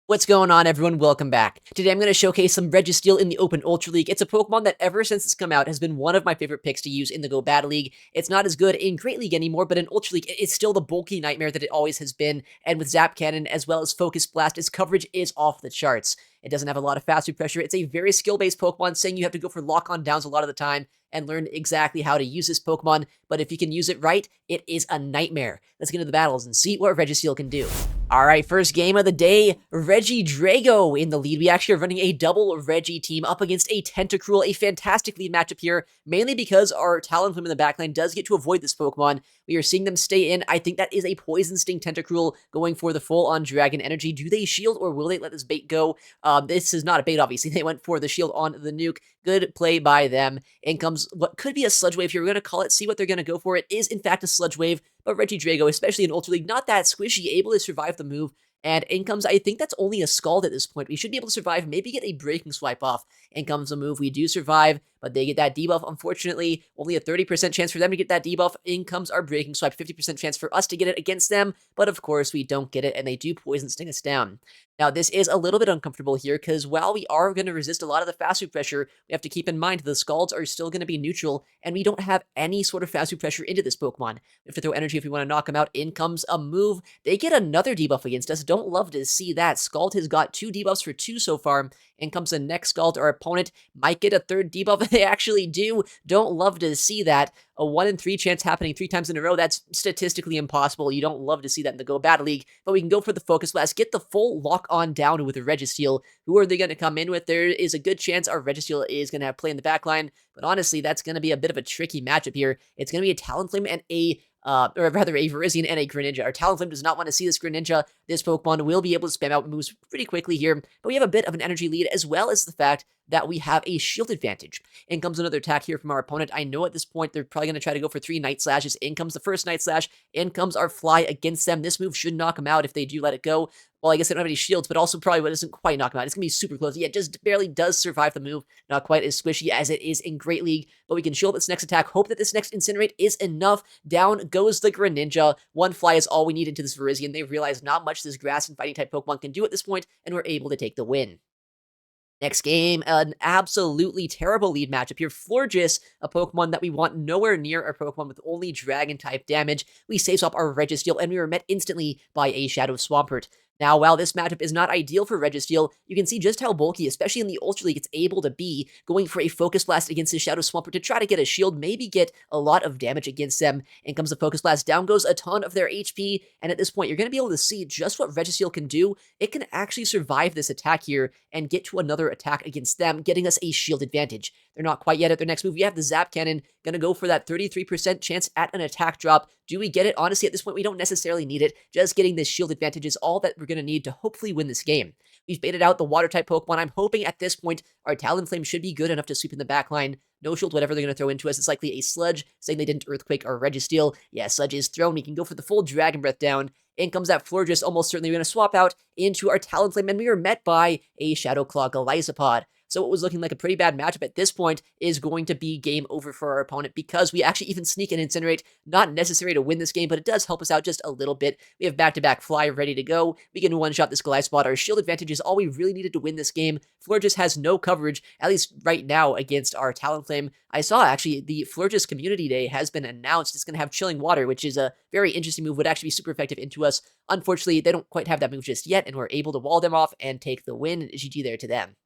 What's going on, everyone? Welcome back. Today I'm going to showcase some Registeel in the Open Ultra League. It's a Pokemon that ever since it's come out has been one of my favorite picks to use in the Go Battle League. It's not as good in Great League anymore, but in Ultra League, it's still the bulky nightmare that it always has been. And with Zap Cannon as well as Focus Blast, its coverage is off the charts. It doesn't have a lot of fast food pressure. It's a very skill-based Pokemon, saying you have to go for lock-on downs a lot of the time and learn exactly how to use this Pokemon. But if you can use it right, it is a nightmare. Let's get into the battles and see what Registeel can do. Alright, first game of the day, Regidrago in the lead. We actually are running a double Regi team up against a Tentacruel, a fantastic lead matchup here, mainly because our Talonflame in the backline does get to avoid this Pokemon. We are seeing them stay in. I think that is a Poison Sting Tentacruel going for the full-on Dragon Energy. Do they shield or will they let this bait go? This is not a bait, obviously. They went for the shield on the nuke. Good play by them. In comes what could be a Sludge Wave here. We're going to call it, see what they're going to go for. It is, in fact, a Sludge Wave, but Regidrago, especially in Ultra League, not that squishy, able to survive the move. And in comes, I think that's only a Scald at this point. We should be able to survive, maybe get a Breaking Swipe off. In comes the move. We do survive, but they get that debuff. Unfortunately, only a 30% chance for them to get that debuff. In comes our Breaking Swipe, 50% chance for us to get it against them. But of course, we don't get it, and they do Poison Sting us down. Now, this is a little bit uncomfortable here, because while we are going to resist a lot of the fast food pressure, we have to keep in mind the Scalds are still going to be neutral, and we don't have any sort of fast food pressure into this Pokemon. We have to throw energy if we want to knock them out. In comes a move. They get another debuff against us. Don't love to see that. Scald has got 2 debuffs for 2 so far. In comes the next Scald. Our opponent might get a 3rd debuff. They actually do. Don't love to see that. A 1 in 3 chance happening 3 times in a row. That's statistically impossible. You don't love to see that in the Go Battle League. But we can go for the Focus Blast, get the full lock-on down with a Registeel. Who are they going to come in with? There is a good chance our Registeel is going to have play in the backline. But honestly, that's going to be a bit of a tricky matchup here. It's going to be a Talonflame and or rather a Virizion and a Greninja. Our Talonflame does not want to see this Greninja. This Pokemon will be able to spam out moves pretty quickly here, but we have a bit of an energy lead, as well as the fact that we have a shield advantage. In comes another attack here from our opponent. I know at this point they're probably going to try to go for 3 Night Slashes. In comes the first Night Slash. In comes our Fly against them. This move should knock them out if they do let it go. Well, I guess they don't have any shields, but also probably doesn't quite knock them out. It's going to be super close. Yeah, it just barely does survive the move. Not quite as squishy as it is in Great League, but we can shield this next attack. Hope that this next Incinerate is enough. Down goes the Greninja. 1 Fly is all we need into this Virizion. They realize not much this grass and fighting type Pokemon can do at this point, and we're able to take the win. Next game, an absolutely terrible lead matchup here. Florges, a Pokemon that we want nowhere near our Pokemon with only Dragon-type damage. We save swap our Registeel, and we were met instantly by a Shadow Swampert. Now, while this matchup is not ideal for Registeel, you can see just how bulky, especially in the Ultra League, it's able to be, going for a Focus Blast against the Shadow Swampert to try to get a shield, maybe get a lot of damage against them. In comes the Focus Blast, down goes a ton of their HP, and at this point, you're going to be able to see just what Registeel can do. It can actually survive this attack here and get to another attack against them, getting us a shield advantage. They're not quite yet at their next move. We have the Zap Cannon, going to go for that 33% chance at an attack drop. Do we get it? Honestly, at this point, we don't necessarily need it. Just getting this shield advantage is all that we're going to need to hopefully win this game. We've baited out the Water-type Pokemon. I'm hoping at this point our Talonflame should be good enough to sweep in the back line. No shield, whatever they're going to throw into us. It's likely a Sludge, saying they didn't Earthquake our Registeel. Yeah, Sludge is thrown. We can go for the full Dragon Breath down. In comes that Florges. Almost certainly we're going to swap out into our Talonflame, and we are met by a Shadow Claw Golisopod. So what was looking like a pretty bad matchup at this point is going to be game over for our opponent, because we actually even sneak and Incinerate. Not necessary to win this game, but it does help us out just a little bit. We have back-to-back Fly ready to go. We can one-shot this Golisopod. Our shield advantage is all we really needed to win this game. Florges has no coverage, at least right now, against our Talonflame. I saw, actually, the Florges Community Day has been announced. It's going to have Chilling Water, which is a very interesting move, would actually be super effective into us. Unfortunately, they don't quite have that move just yet, and we're able to wall them off and take the win. GG there to them.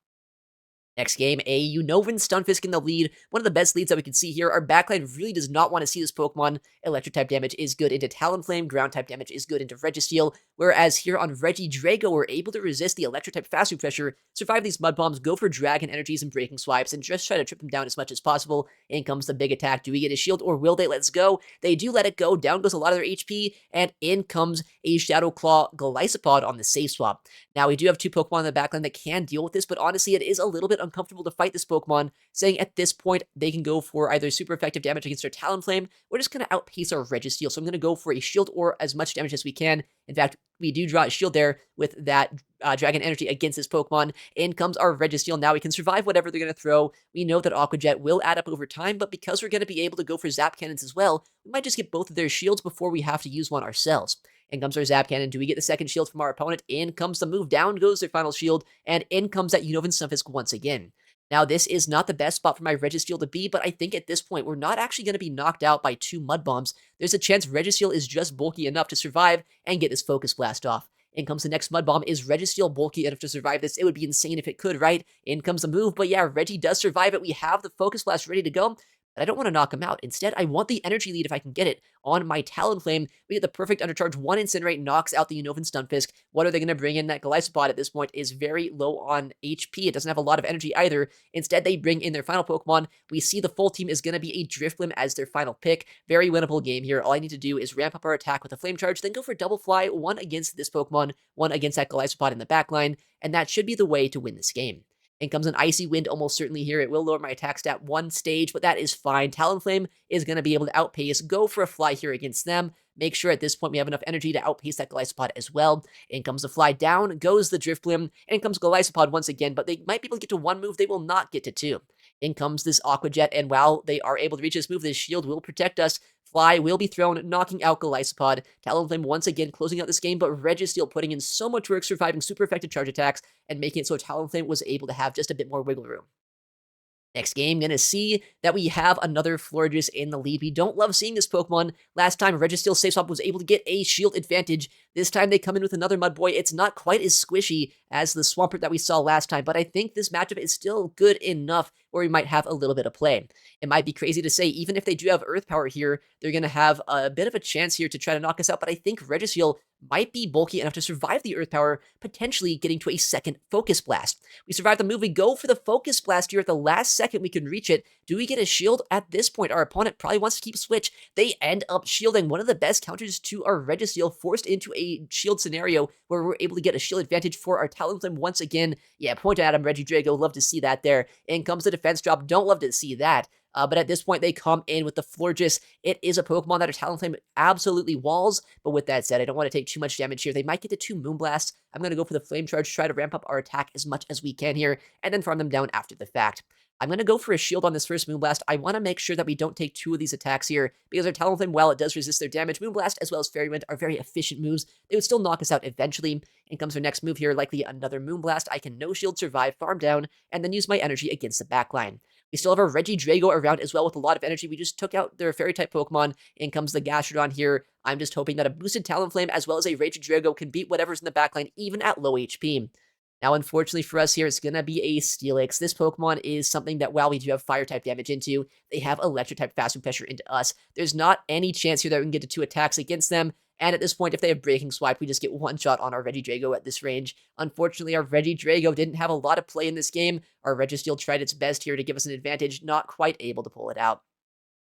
Next game, a Unnovan Stunfisk in the lead. One of the best leads that we can see here. Our backline really does not want to see this Pokemon. Electric-type damage is good into Talonflame. Ground-type damage is good into Registeel. Whereas here on Regidrago, we're able to resist the Electric-type fast food pressure, survive these Mud Bombs, go for Dragon Energies and Breaking Swipes, and just try to trip them down as much as possible. In comes the big attack. Do we get a shield, or will they let us go? They do let it go. Down goes a lot of their HP, and in comes a Shadow Claw Golisopod on the safe swap. Now, we do have 2 Pokemon in the backline that can deal with this, but honestly, it is a little bit uncomfortable to fight this Pokemon, saying at this point they can go for either super effective damage against our Talonflame, or just kind of outpace our Registeel. So I'm going to go for a shield or as much damage as we can. In fact, we do draw a shield there with that Dragon Energy against this Pokemon. In comes our Registeel. Now we can survive whatever they're going to throw. We know that Aqua Jet will add up over time, but because we're going to be able to go for Zap Cannons as well, we might just get both of their shields before we have to use one ourselves. In comes our Zap Cannon. Do we get the second shield from our opponent? In comes the move. Down goes their final shield. And in comes that Unova Stunfisk once again. Now, this is not the best spot for my Registeel to be, but I think at this point, we're not actually going to be knocked out by 2 Mud Bombs. There's a chance Registeel is just bulky enough to survive and get this Focus Blast off. In comes the next Mud Bomb. Is Registeel bulky enough to survive this? It would be insane if it could, right? In comes the move, but yeah, Reggie does survive it. We have the Focus Blast ready to go, but I don't want to knock him out. Instead, I want the energy lead if I can get it on my Talonflame. We get the perfect undercharge. 1 Incinerate knocks out the Unova Stunfisk. What are they going to bring in? That Golisopod at this point is very low on HP. It doesn't have a lot of energy either. Instead, they bring in their final Pokemon. We see the full team is going to be a Drifblim as their final pick. Very winnable game here. All I need to do is ramp up our attack with a Flame Charge, then go for Double Fly, 1 against this Pokemon, 1 against that Golisopod in the backline, and that should be the way to win this game. In comes an Icy Wind almost certainly here. It will lower my attack stat 1 stage, but that is fine. Talonflame is going to be able to outpace. Go for a fly here against them. Make sure at this point we have enough energy to outpace that Golisopod as well. In comes the fly. Down goes the Drifblim. In comes Golisopod once again, but they might be able to get to 1 move. They will not get to 2. In comes this Aqua Jet, and while they are able to reach this move, this shield will protect us. Fly will be thrown, knocking out Golisopod. Talonflame once again closing out this game, but Registeel putting in so much work, surviving super effective charge attacks, and making it so Talonflame was able to have just a bit more wiggle room. Next game, gonna see that we have another Florges in the lead. We don't love seeing this Pokemon. Last time, Registeel Safe Swap was able to get a shield advantage. This time, they come in with another Mudboy. It's not quite as squishy as the Swampert that we saw last time, but I think this matchup is still good enough where we might have a little bit of play. It might be crazy to say, even if they do have Earth Power here, they're gonna have a bit of a chance here to try to knock us out, but I think Registeel might be bulky enough to survive the Earth Power, potentially getting to a second Focus Blast. We survive the move, we go for the Focus Blast here at the last second we can reach it. Do we get a shield? At this point, our opponent probably wants to keep switch. They end up shielding. One of the best counters to our Registeel, forced into a shield scenario where we're able to get a shield advantage for our Talonflame once again. Yeah, point at him, Regidrago. Love to see that there. In comes the defense drop. Don't love to see that. But at this point, they come in with the Florges. It is a Pokemon that our Talonflame absolutely walls. But with that said, I don't want to take too much damage here. They might get to 2 Moonblasts. I'm going to go for the Flame Charge, try to ramp up our attack as much as we can here, and then farm them down after the fact. I'm going to go for a shield on this first Moonblast. I want to make sure that we don't take 2 of these attacks here, because our Talonflame, while it does resist their damage, Moonblast as well as Fairy Wind are very efficient moves. They would still knock us out eventually. In comes our next move here, likely another Moonblast. I can no shield survive, farm down, and then use my energy against the backline. We still have our Regidrago around as well with a lot of energy. We just took out their Fairy-type Pokemon. In comes the Gastrodon here. I'm just hoping that a boosted Talonflame as well as a Regidrago can beat whatever's in the backline, even at low HP. Now, unfortunately for us here, it's going to be a Steelix. This Pokemon is something that, while we do have Fire-type damage into, they have Electric-type fast move pressure into us. There's not any chance here that we can get to 2 attacks against them. And at this point, if they have Breaking Swipe, we just get 1 shot on our Regidrago at this range. Unfortunately, our Regidrago didn't have a lot of play in this game. Our Registeel tried its best here to give us an advantage, not quite able to pull it out.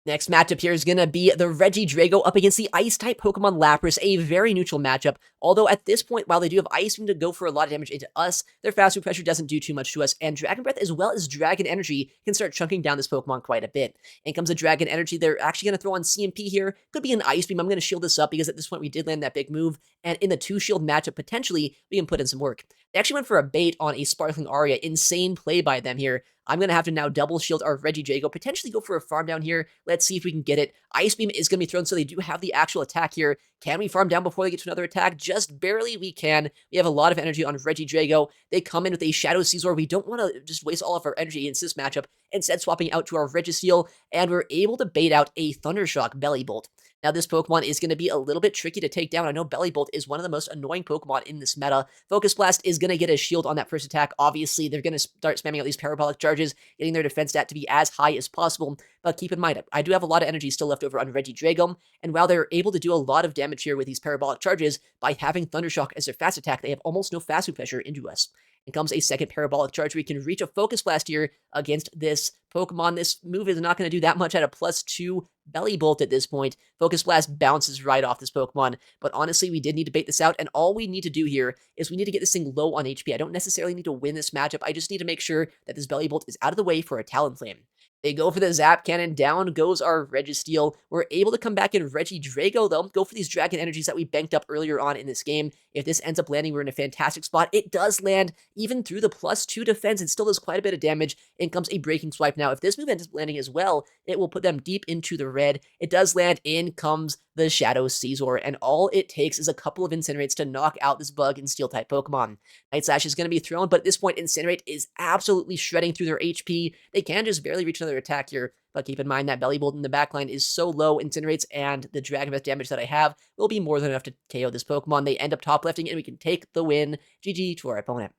Next matchup here is going to be the Regidrago up against the Ice-type Pokemon Lapras, a very neutral matchup. Although at this point, while they do have Ice Beam to go for a lot of damage into us, their Fast Move pressure doesn't do too much to us, and Dragon Breath as well as Dragon Energy can start chunking down this Pokemon quite a bit. In comes the Dragon Energy. They're actually going to throw on CMP here. Could be an Ice Beam. I'm going to shield this up because at this point we did land that big move, and in the 2-shield matchup, potentially, we can put in some work. They actually went for a bait on a Sparkling Aria. Insane play by them here. I'm going to have to now double shield our Regidrago, potentially go for a farm down here. Let's see if we can get it. Ice Beam is going to be thrown, so they do have the actual attack here. Can we farm down before they get to another attack? Just barely we can. We have a lot of energy on Regidrago. They come in with a Shadow Scizor. We don't want to just waste all of our energy in this matchup, instead swapping out to our Registeel, and we're able to bait out a Thundershock Belly Bolt. Now, this Pokemon is going to be a little bit tricky to take down. I know Belly Bolt is one of the most annoying Pokemon in this meta. Focus Blast is going to get a shield on that first attack. Obviously, they're going to start spamming out these Parabolic Charges, getting their defense stat to be as high as possible. But keep in mind, I do have a lot of energy still left over on Regidrago, and while they're able to do a lot of damage here with these Parabolic Charges, by having Thundershock as their fast attack, they have almost no fast move pressure into us. And comes a second Parabolic Charge. We can reach a Focus Blast here against this Pokemon. This move is not going to do that much at a +2 Belly Bolt at this point. Focus Blast bounces right off this Pokemon. But honestly, we did need to bait this out, and all we need to do here is we need to get this thing low on HP. I don't necessarily need to win this matchup. I just need to make sure that this Belly Bolt is out of the way for a Talonflame. They go for the Zap Cannon. Down goes our Registeel. We're able to come back in Regidrago, though. Go for these Dragon Energies that we banked up earlier on in this game. If this ends up landing, we're in a fantastic spot. It does land even through the +2 defense. It still does quite a bit of damage. In comes a Breaking Swipe. Now, if this move ends up landing as well, it will put them deep into the red. It does land. In comes the Shadow Caesar, and all it takes is a couple of Incinerates to knock out this bug in Steel-type Pokemon. Night Slash is going to be thrown, but at this point, Incinerate is absolutely shredding through their HP. They can just barely reach another attack here, but keep in mind that Belly Bolt in the backline is so low, Incinerates and the Dragon Breath damage that I have will be more than enough to KO this Pokemon. They end up top lifting, and we can take the win. GG to our opponent.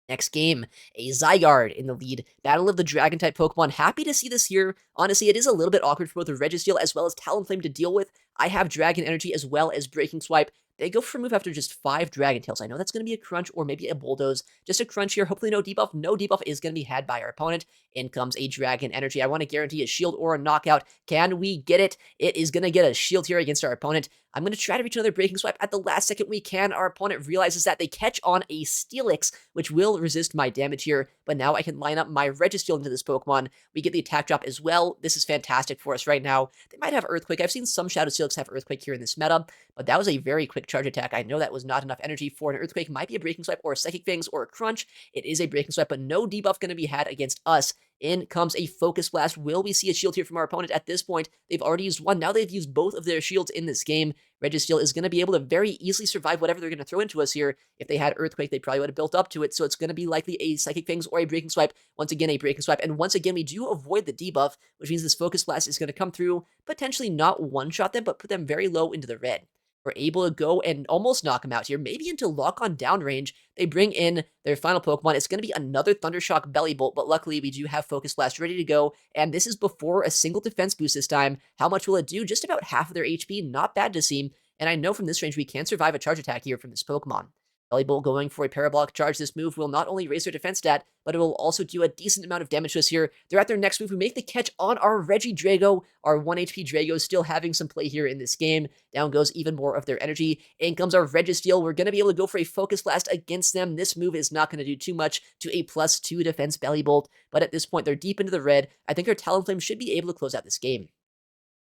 Next game, a Zygarde in the lead. Battle of the Dragon-type Pokemon. Happy to see this here. Honestly, it is a little bit awkward for both the Registeel as well as Talonflame to deal with. I have Dragon Energy as well as Breaking Swipe. They go for a move after just 5 Dragon Tails. I know that's going to be a crunch or maybe a bulldoze. Just a crunch here. Hopefully no debuff. No debuff is going to be had by our opponent. In comes a Dragon Energy. I want to guarantee a shield or a knockout. Can we get it? It is going to get a shield here against our opponent. I'm going to try to reach another Breaking Swipe at the last second we can. Our opponent realizes that they catch on a Steelix, which will resist my damage here, but now I can line up my Registeel into this Pokemon. We get the attack drop as well. This is fantastic for us right now. They might have Earthquake. I've seen some Shadow Steelix have Earthquake here in this meta, but that was a very quick charge attack. I know that was not enough energy for an Earthquake. Might be a Breaking Swipe or a Psychic Fangs or a Crunch. It is a Breaking Swipe, but no debuff going to be had against us. In comes a Focus Blast. Will we see a shield here from our opponent? At this point, they've already used one. Now they've used both of their shields in this game. Registeel is going to be able to very easily survive whatever they're going to throw into us here. If they had Earthquake, they probably would have built up to it, so it's going to be likely a Psychic Fangs or a Breaking Swipe. Once again, a Breaking Swipe, and once again, we do avoid the debuff, which means this Focus Blast is going to come through, potentially not one-shot them, but put them very low into the red. We're able to go and almost knock them out here, maybe into lock-on down range. They bring in their final Pokemon. It's going to be another Thundershock Belly Bolt, but luckily we do have Focus Blast ready to go, and this is before a single defense boost this time. How much will it do? Just about half of their HP. Not bad to see, and I know from this range we can survive a charge attack here from this Pokemon. Belly Bolt going for a Parabolic Charge. This move will not only raise their defense stat, but it will also do a decent amount of damage to us here. They're at their next move. We make the catch on our Regidrago. Our 1 HP Drago still having some play here in this game. Down goes even more of their energy. In comes our Registeel. We're going to be able to go for a Focus Blast against them. This move is not going to do too much to a +2 defense Belly Bolt, but at this point, they're deep into the red. I think our Talonflame should be able to close out this game.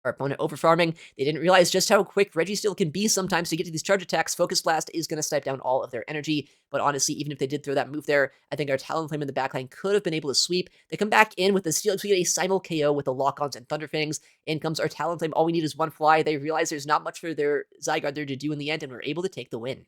Our opponent overfarming. They didn't realize just how quick Registeel can be sometimes to get to these charge attacks. Focus Blast is going to snipe down all of their energy, but honestly, even if they did throw that move there, I think our Talonflame in the backline could have been able to sweep. They come back in with the Steelix. We get a simul KO with the Lock-Ons and Thunderfangs. In comes our Talonflame. All we need is one fly. They realize there's not much for their Zygarde there to do in the end, and we're able to take the win.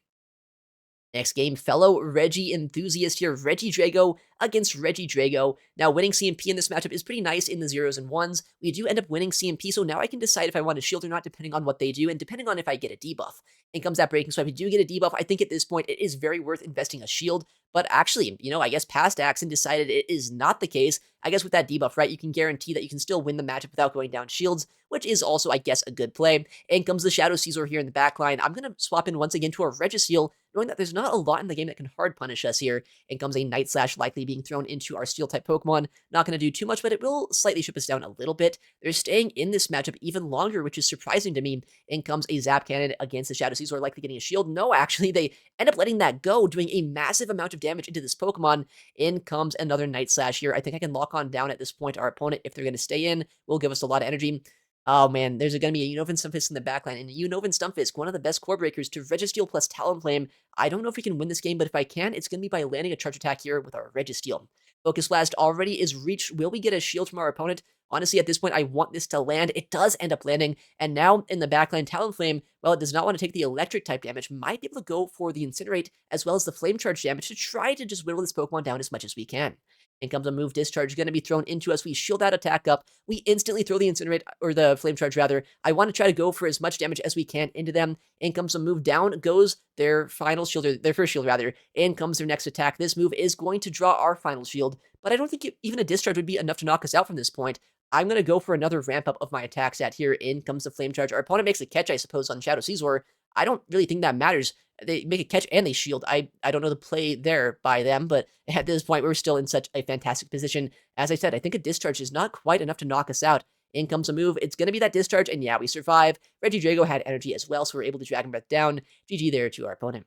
Next game, fellow Regi enthusiast here, Regidrago against Regidrago. Now, winning CMP in this matchup is pretty nice in the 0s and 1s. We do end up winning CMP, so now I can decide if I want to shield or not, depending on what they do, and depending on if I get a debuff. In comes that Breaking Swipe. If you do get a debuff, I think at this point it is very worth investing a shield, but actually, I guess past Axon decided it is not the case. I guess with that debuff, right, you can guarantee that you can still win the matchup without going down shields, which is also, I guess, a good play. In comes the Shadow Caesar here in the backline. I'm going to swap in once again to a Registeel, knowing that there's not a lot in the game that can hard punish us here. In comes a Night Slash, likely being thrown into our Steel-type Pokemon. Not going to do too much, but it will slightly strip us down a little bit. They're staying in this matchup even longer, which is surprising to me. In comes a Zap Cannon against the Shadow Caesar, likely getting a shield. No, actually, they end up letting that go, doing a massive amount of damage into this Pokemon. In comes another Night Slash here. I think I can lock on down at this point. Our opponent, if they're going to stay in, will give us a lot of energy. Oh man, there's going to be a Unova Stunfisk in the backline, and Unova Stunfisk, one of the best core breakers to Registeel plus Talonflame. I don't know if we can win this game, but if I can, it's going to be by landing a charge attack here with our Registeel. Focus Blast already is reached. Will we get a shield from our opponent? Honestly, at this point, I want this to land. It does end up landing, and now in the backline, Talonflame, well, it does not want to take the electric type damage, might be able to go for the Incinerate as well as the Flame Charge damage to try to just whittle this Pokemon down as much as we can. In comes a move discharge, going to be thrown into us. We shield that attack up. We instantly throw the Incinerate, or the Flame Charge rather. I want to try to go for as much damage as we can into them. In comes a move down, goes their final shield, or their first shield rather. In comes their next attack. This move is going to draw our final shield, but I don't think even a discharge would be enough to knock us out from this point. I'm going to go for another ramp up of my attack stat here. In comes the Flame Charge. Our opponent makes a catch, I suppose, on Shadow Caesar. I don't really think that matters. They make a catch and they shield. I don't know the play there by them, but at this point, we're still in such a fantastic position. As I said, I think a discharge is not quite enough to knock us out. In comes a move. It's going to be that discharge, and yeah, we survive. Regidrago had energy as well, so we're able to Dragon Breath down. GG there to our opponent.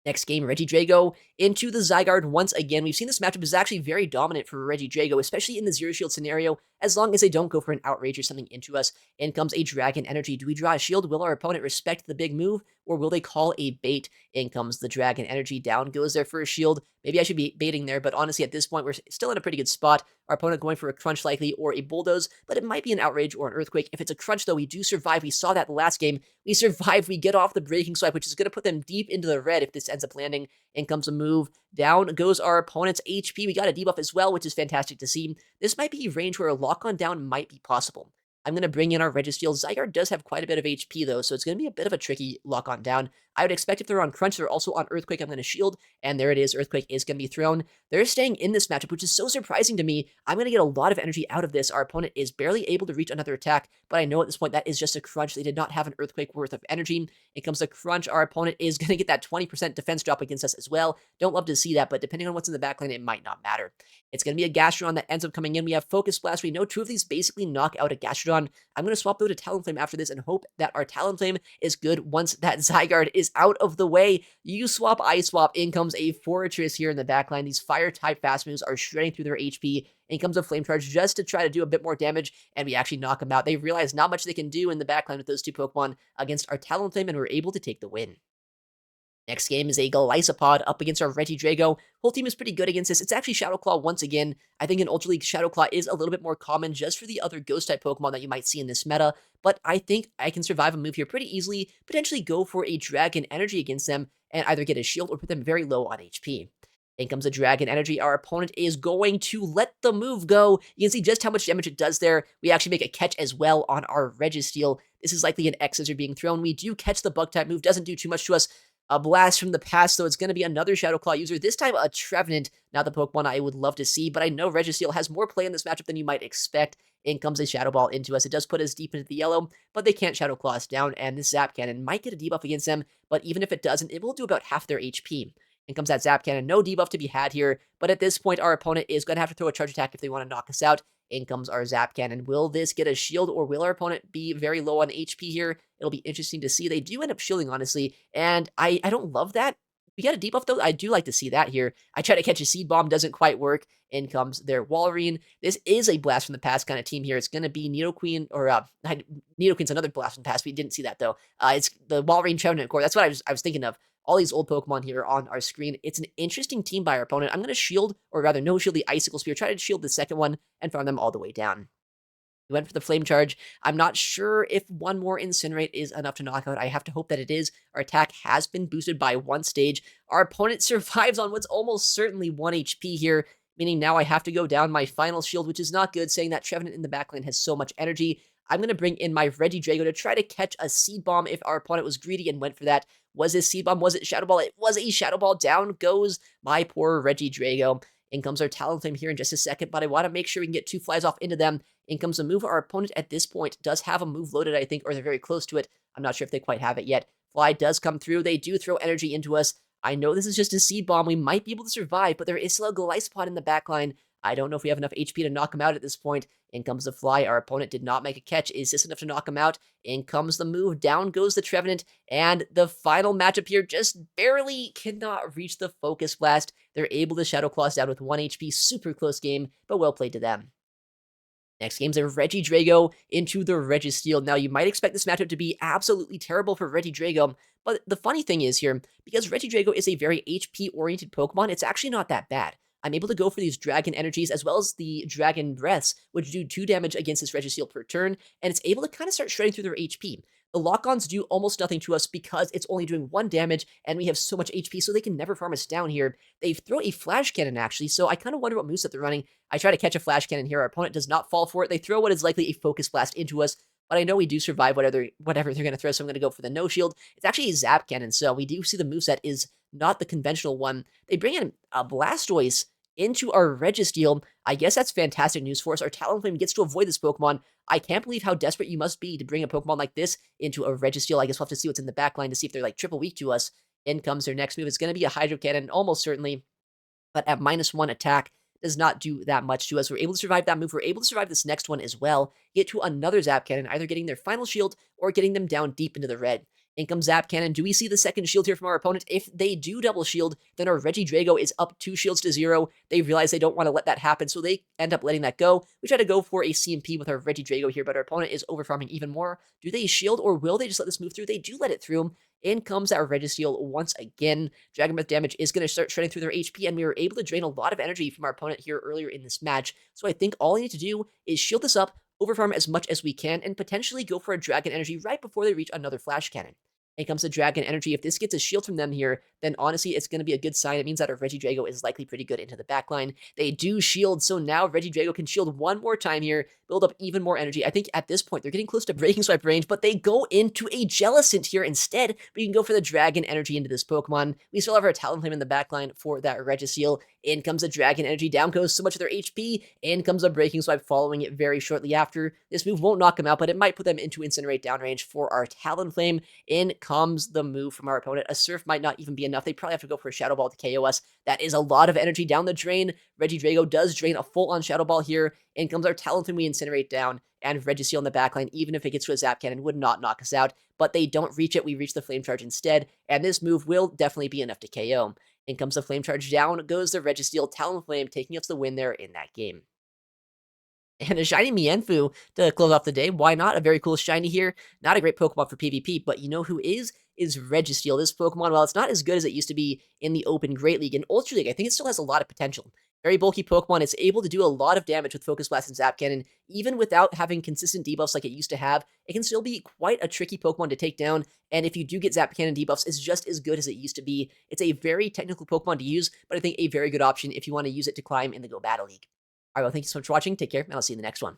Next game, Regidrago into the Zygarde once again. We've seen this matchup is actually very dominant for Regidrago, especially in the Zero Shield scenario, as long as they don't go for an Outrage or something into us. In comes a Dragon Energy. Do we draw a shield? Will our opponent respect the big move, or will they call a bait? In comes the Dragon Energy. Down goes their first shield. Maybe I should be baiting there, but honestly, at this point, we're still in a pretty good spot. Our opponent going for a Crunch likely, or a Bulldoze, but it might be an Outrage or an Earthquake. If it's a Crunch, though, we do survive. We saw that last game. We survive. We get off the Breaking Swipe, which is going to put them deep into the red if this ends up landing. In comes a move. Down goes our opponent's HP. We got a debuff as well, which is fantastic to see. This might be a range where a lock-on down might be possible. I'm going to bring in our Registeel. Zygarde does have quite a bit of HP, though, so it's going to be a bit of a tricky lock-on down. I would expect if they're on Crunch, they're also on Earthquake. I'm going to shield, and there it is. Earthquake is going to be thrown. They're staying in this matchup, which is so surprising to me. I'm going to get a lot of energy out of this. Our opponent is barely able to reach another attack, but I know at this point that is just a Crunch. They did not have an Earthquake worth of energy. It comes to Crunch. Our opponent is going to get that 20% defense drop against us as well. Don't love to see that, but depending on what's in the backline, it might not matter. It's going to be a Gastrodon that ends up coming in. We have Focus Blast. We know two of these basically knock out a Gastrodon. I'm going to swap though to Talonflame after this and hope that our Talonflame is good once that Zygarde is out of the way. You swap, I swap. In comes a Fortress here in the backline. These Fire-type fast moves are shredding through their HP. In comes a Flame Charge just to try to do a bit more damage, and we actually knock them out. They realize not much they can do in the backline with those two Pokemon against our Talonflame, and we're able to take the win. Next game is a Golisopod up against our Regidrago. Whole team is pretty good against this. It's actually Shadow Claw once again. I think in Ultra League, Shadow Claw is a little bit more common just for the other Ghost-type Pokemon that you might see in this meta, but I think I can survive a move here pretty easily, potentially go for a Dragon Energy against them, and either get a shield or put them very low on HP. In comes a Dragon Energy. Our opponent is going to let the move go. You can see just how much damage it does there. We actually make a catch as well on our Registeel. This is likely an X-Scissor being thrown. We do catch the Bug-type move. Doesn't do too much to us. A Blast from the past, so it's going to be another Shadow Claw user. This time a Trevenant, not the Pokemon I would love to see, but I know Registeel has more play in this matchup than you might expect. In comes a Shadow Ball into us. It does put us deep into the yellow, but they can't Shadow Claw us down, and this Zap Cannon might get a debuff against them, but even if it doesn't, it will do about half their HP. In comes that Zap Cannon. No debuff to be had here, but at this point, our opponent is going to have to throw a Charge Attack if they want to knock us out. In comes our Zap Cannon. Will this get a shield, or will our opponent be very low on HP here? It'll be interesting to see. They do end up shielding, honestly, and I don't love that. We got a debuff, though. I do like to see that here. I try to catch a Seed Bomb, doesn't quite work. In comes their Walrein. This is a Blast from the Past kind of team here. It's going to be Nidoqueen, or Nidoqueen's another Blast from the Past. We didn't see that, though. It's the Walrein Trevenant Core. That's what I was thinking of. All these old Pokemon here on our screen. It's an interesting team by our opponent. I'm going to shield, or rather no shield the Icicle Spear. Try to shield the second one and farm them all the way down. We went for the Flame Charge. I'm not sure if one more Incinerate is enough to knock out. I have to hope that it is. Our attack has been boosted by one stage. Our opponent survives on what's almost certainly 1 HP here, meaning now I have to go down my final shield, which is not good, saying that Trevenant in the backline has so much energy. I'm going to bring in my Regidrago to try to catch a Seed Bomb if our opponent was greedy and went for that. Was this Seed Bomb? Was it Shadow Ball? It was a Shadow Ball. Down goes my poor Regidrago. In comes our Talonflame here in just a second, but I want to make sure we can get 2 flies off into them. In comes a move. Our opponent at this point does have a move loaded, I think, or they're very close to it. I'm not sure if they quite have it yet. Fly does come through. They do throw energy into us. I know this is just a Seed Bomb. We might be able to survive, but there is still a Golisopod in the backline. I don't know if we have enough HP to knock him out at this point. In comes the Fly. Our opponent did not make a catch. Is this enough to knock him out? In comes the move. Down goes the Trevenant. And the final matchup here just barely cannot reach the Focus Blast. They're able to Shadow Claw us down with 1 HP. Super close game, but well played to them. Next game's a Regidrago into the Registeel. Now, you might expect this matchup to be absolutely terrible for Regidrago, but the funny thing is here, because Regidrago is a very HP-oriented Pokemon, it's actually not that bad. I'm able to go for these Dragon Energies as well as the Dragon Breaths, which do 2 damage against this Registeel per turn, and it's able to kind of start shredding through their HP. The lock-ons do almost nothing to us because it's only doing 1 damage, and we have so much HP, so they can never farm us down here. They throw a Flash Cannon, actually, so I kind of wonder what moveset they're running. I try to catch a Flash Cannon here. Our opponent does not fall for it. They throw what is likely a Focus Blast into us, but I know we do survive whatever they're going to throw, so I'm going to go for the No Shield. It's actually a Zap Cannon, so we do see the moveset is not the conventional one. They bring in a Blastoise into our Registeel. I guess that's fantastic news for us. Our Talonflame gets to avoid this Pokemon. I can't believe how desperate you must be to bring a Pokemon like this into a Registeel. I guess we'll have to see what's in the backline to see if they're like triple weak to us. In comes their next move. It's going to be a Hydro Cannon, almost certainly, but at -1 attack does not do that much to us. We're able to survive that move. We're able to survive this next one as well. Get to another Zap Cannon, either getting their final shield or getting them down deep into the red. In comes Zap Cannon. Do we see the second shield here from our opponent? If they do double shield, then our Regidrago is up 2 shields to 0. They realize they don't want to let that happen, so they end up letting that go. We try to go for a CMP with our Regidrago here, but our opponent is overfarming even more. Do they shield, or will they just let this move through? They do let it through. In comes our Registeel once again. Dragon Breath damage is going to start shredding through their HP, and we were able to drain a lot of energy from our opponent here earlier in this match. So I think all I need to do is shield this up, overfarm as much as we can, and potentially go for a Dragon Energy right before they reach another Flash Cannon. In comes the Dragon Energy. If this gets a shield from them here, then honestly, it's going to be a good sign. It means that our Regidrago is likely pretty good into the backline. They do shield, so now Regidrago can shield one more time here, build up even more energy. I think at this point, they're getting close to Breaking Swipe range, but they go into a Jellicent here instead. We can go for the Dragon Energy into this Pokemon. We still have our Talonflame in the backline for that Registeel. In comes the Dragon Energy, down goes so much of their HP. In comes a Breaking Swipe following it very shortly after. This move won't knock them out, but it might put them into Incinerate downrange for our Talonflame. In comes the move from our opponent. A Surf might not even be enough. They probably have to go for a Shadow Ball to KO us. That is a lot of energy down the drain. Regidrago does drain a full-on Shadow Ball here. In comes our Talonflame, we Incinerate down, and Registeel in the backline, even if it gets to a Zap Cannon, would not knock us out. But they don't reach it. We reach the Flame Charge instead, and this move will definitely be enough to KO. In comes the Flame Charge, down goes the Registeel. Talonflame taking us the win there in that game. And a shiny Mienfoo to close off the day. Why not? A very cool shiny here. Not a great Pokemon for PvP, but you know who is Registeel. This Pokemon, while it's not as good as it used to be in the Open Great League, in Ultra League, I think it still has a lot of potential. Very bulky Pokemon. It's able to do a lot of damage with Focus Blast and Zap Cannon. Even without having consistent debuffs like it used to have, it can still be quite a tricky Pokemon to take down. And if you do get Zap Cannon debuffs, it's just as good as it used to be. It's a very technical Pokemon to use, but I think a very good option if you want to use it to climb in the Go Battle League. All right, well, thank you so much for watching. Take care, and I'll see you in the next one.